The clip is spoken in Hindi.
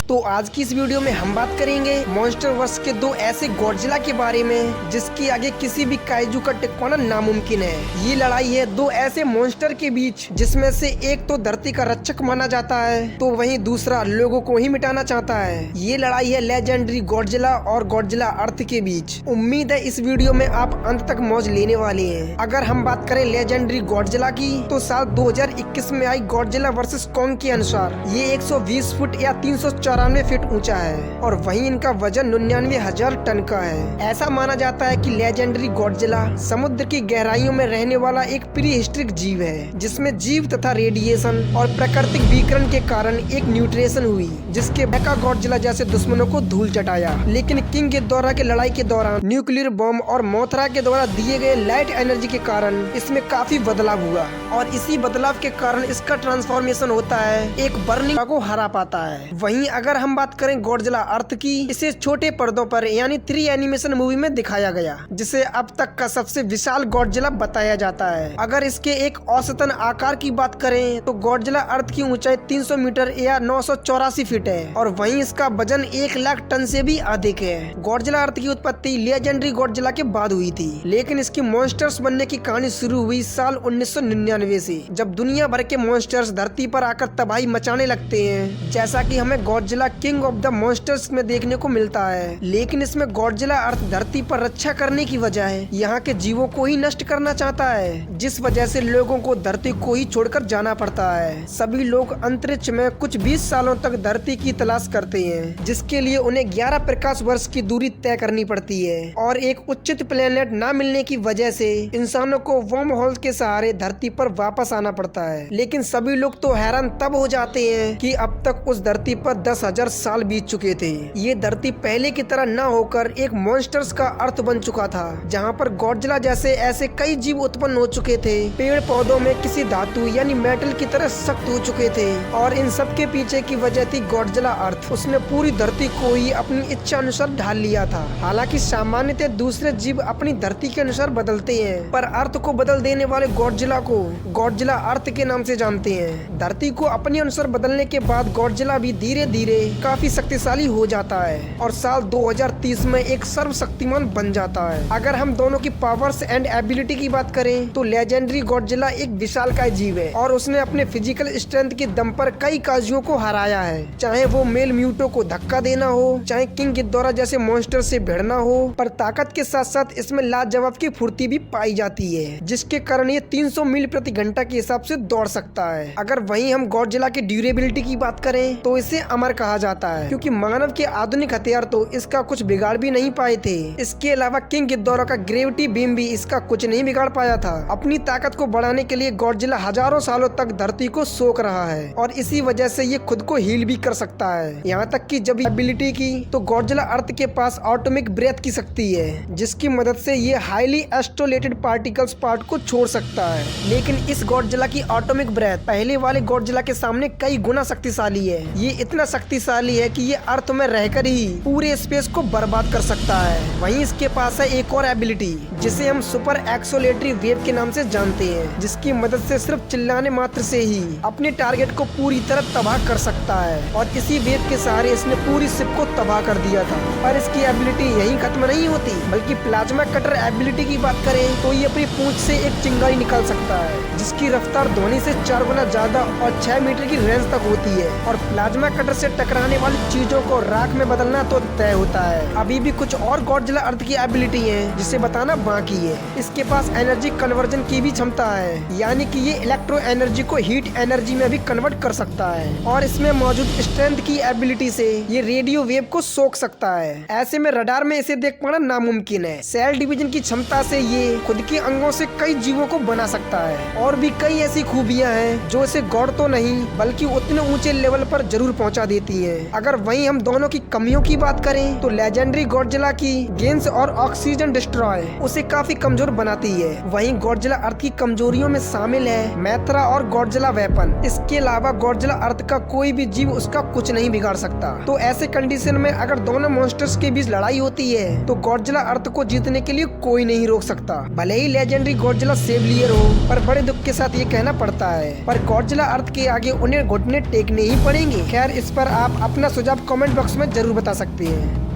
तो आज की इस वीडियो में हम बात करेंगे मॉन्स्टर वर्स के दो ऐसे गॉडजिला के बारे में जिसके आगे किसी भी काइजू का टिकवाना नामुमकिन है। ये लड़ाई है दो ऐसे मॉन्स्टर के बीच जिसमें से एक तो धरती का रक्षक माना जाता है तो वहीं दूसरा लोगों को ही मिटाना चाहता है। ये लड़ाई है लेजेंडरी गॉडजिला और गॉडजिला अर्थ के बीच। उम्मीद है इस वीडियो में आप अंत तक मौज लेने वाले हैं। अगर हम बात करें लेजेंडरी गॉडजिला की तो साल 2021 में आई गॉडजिला वर्सेस कॉन्ग के अनुसार ये 120 फुट या 394 फीट ऊंचा है और वहीं इनका वजन 99,000 टन का है। ऐसा माना जाता है कि लेजेंडरी गॉडजिला समुद्र की गहराइयों में रहने वाला एक प्री हिस्ट्रिक जीव है जिसमें जीव तथा रेडिएशन और प्राकृतिक विकिरण के कारण एक न्यूट्रेशन हुई जिसके मेका गॉडजिला जैसे दुश्मनों को धूल चटाया। लेकिन किंग गिदोरा के लड़ाई के दौरान न्यूक्लियर बम और मोथरा के द्वारा दिए गए लाइट एनर्जी के कारण इसमें काफी बदलाव हुआ और इसी बदलाव के कारण इसका ट्रांसफॉर्मेशन होता है, एक बर्निंग को हरा पाता है। वहीं अगर हम बात करें गॉडजिला अर्थ की, इसे छोटे पर्दों पर यानी 3 एनिमेशन मूवी में दिखाया गया जिसे अब तक का सबसे विशाल गॉडजिला बताया जाता है। अगर इसके एक औसतन आकार की बात करें तो गॉडजिला अर्थ की ऊंचाई 300 मीटर या 984 फीट है और वहीं इसका वजन 1 लाख टन से भी अधिक है। गॉडजिला अर्थ की उत्पत्ति लेजेंडरी गॉडजिला के बाद हुई थी, लेकिन इसकी मॉन्स्टर्स बनने की कहानी शुरू हुई साल 1999 से, जब दुनिया भर के मॉन्स्टर्स धरती पर आकर तबाही मचाने लगते हैं, जैसा कि हमें Godzilla king of the monsters में देखने को मिलता है। लेकिन इसमें गॉडजिला अर्थ धरती पर रक्षा करने की बजाय यहाँ के जीवों को ही नष्ट करना चाहता है, जिस वजह से लोगों को धरती को ही छोड़कर जाना पड़ता है। सभी लोग अंतरिक्ष में कुछ 20 सालों तक धरती की तलाश करते हैं, जिसके लिए उन्हें 11 प्रकाश वर्ष की दूरी तय करनी पड़ती है और एक उचित प्लेनेट न मिलने की वजह से इंसानों को वर्म होल के सहारे धरती पर वापस आना पड़ता है। लेकिन सभी लोग तो हैरान तब हो जाते हैं कि अब तक उस धरती पर 10,000 साल बीत चुके थे। ये धरती पहले की तरह न होकर एक मॉन्स्टर्स का अर्थ बन चुका था, जहाँ पर गॉडजिला जैसे ऐसे कई जीव उत्पन्न हो चुके थे, पेड़ पौधों में किसी धातु यानी मेटल की तरह सख्त हो चुके थे और इन सब के पीछे की वजह थी गॉडजिला अर्थ। उसने पूरी धरती को ही अपनी इच्छा अनुसार ढाल लिया था। हालांकि सामान्यतः दूसरे जीव अपनी धरती के अनुसार बदलते हैं, पर अर्थ को बदल देने वाले गॉडजिला को गॉडजिला अर्थ के नाम से जानते हैं। धरती को अपने अनुसार बदलने के बाद गॉडजिला भी धीरे धीरे काफी शक्तिशाली हो जाता है और साल 2030 में एक सर्वशक्तिमान बन जाता है। अगर हम दोनों की पावर्स एंड एबिलिटी की बात करें तो लेजेंडरी गॉडजिला एक विशालकाय जीव है और उसने अपने फिजिकल स्ट्रेंथ के दम पर कई काजुओं को हराया है, चाहे वो मेल म्यूटो को धक्का देना हो, चाहे किंग गिदोरा जैसे मॉन्स्टर से भिड़ना हो। पर ताकत के साथ साथ इसमें लाजवाब की फुर्ती भी पाई जाती है, जिसके कारण ये 300 मील प्रति घंटा के हिसाब से दौड़ सकता है। अगर वहीं हम गॉडजिला की ड्यूरेबिलिटी की बात करें तो इसे अमर कहा जाता है, क्योंकि मानव के आधुनिक हथियार तो इसका कुछ बिगाड़ भी नहीं पाए थे। इसके अलावा किंग गिदोरा का ग्रेविटी बीम भी इसका कुछ नहीं बिगाड़ पाया था। अपनी ताकत को बढ़ाने के लिए गॉडजिला हजारों सालों तक धरती को सोख रहा है और इसी वजह से ये खुद को हील भी कर सकता है। यहाँ तक कि जब एबिलिटी की तो गॉडजिला अर्थ के पास एटॉमिक ब्रेथ की शक्ति है, जिसकी मदद से ये हाईली एस्टोलेटेड पार्टिकल्स पार्ट को छोड़ सकता है। लेकिन इस गॉडजिला की एटॉमिक ब्रेथ पहले वाले गॉडजिला के सामने कई गुना शक्तिशाली है। ये इतना शक्तिशाली है कि ये अर्थ में रहकर ही पूरे स्पेस को बर्बाद कर सकता है। वहीं इसके पास है एक और एबिलिटी जिसे हम सुपर एक्सोलेटरी वेव के नाम से जानते हैं, जिसकी मदद से सिर्फ चिल्लाने मात्र से ही अपने टारगेट को पूरी तरह तबाह कर सकता है और इसी वेव के सहारे इसने पूरी शिप को तबाह कर दिया था। पर इसकी एबिलिटी यहीं खत्म नहीं होती, बल्कि प्लाज्मा कटर एबिलिटी की बात करें तो ये अपनी पूंछ से एक चिंगारी निकाल सकता है, जिसकी रफ्तार ध्वनि से 4 गुना ज्यादा और 6 मीटर की रेंज तक होती है। और प्लाज्मा कटर से टकराने वाली चीजों को राख में बदलना तो तय होता है। अभी भी कुछ और गॉडजिला अर्थ की एबिलिटी है जिसे बताना बाकी है। इसके पास एनर्जी कन्वर्जन की भी क्षमता है, यानी कि ये इलेक्ट्रो एनर्जी को हीट एनर्जी में भी कन्वर्ट कर सकता है और इसमें मौजूद स्ट्रेंथ की एबिलिटी से ये रेडियो वेव को सोख सकता है। ऐसे में रडार में इसे देख पाना नामुमकिन है। सेल डिवीजन की क्षमता से ये खुद के अंगों से कई जीवों को बना सकता है और भी कई ऐसी खूबियां हैं जो इसे गॉड तो नहीं बल्कि उतने ऊंचे लेवल पर जरूर पहुंचा देती हैं। अगर वहीं हम दोनों की कमियों की बात करें तो लेजेंडरी गॉडजिला की गेंस और ऑक्सीजन डिस्ट्रॉय उसे काफी कमजोर बनाती है। वहीं गॉडजिला अर्थ की कमजोरियों में शामिल है मैत्रा और गॉडजिला वेपन। इसके अलावा गॉडजिला अर्थ का कोई भी जीव उसका कुछ नहीं बिगाड़ सकता। तो ऐसे कंडीशन में अगर दोनों मॉन्स्टर्स के बीच लड़ाई होती है तो गॉडजिला अर्थ को जीतने के लिए कोई नहीं रोक सकता। भले ही लेजेंडरी गॉडजिला सेवलियर हो, पर बड़े दुख के साथ ये कहना पड़ता है, पर गॉडजिला अर्थ के आगे उन्हें घुटने टेकने ही पड़ेंगे। खैर, इस पर आप अपना सुझाव कमेंट बॉक्स में जरूर बता सकती हैं।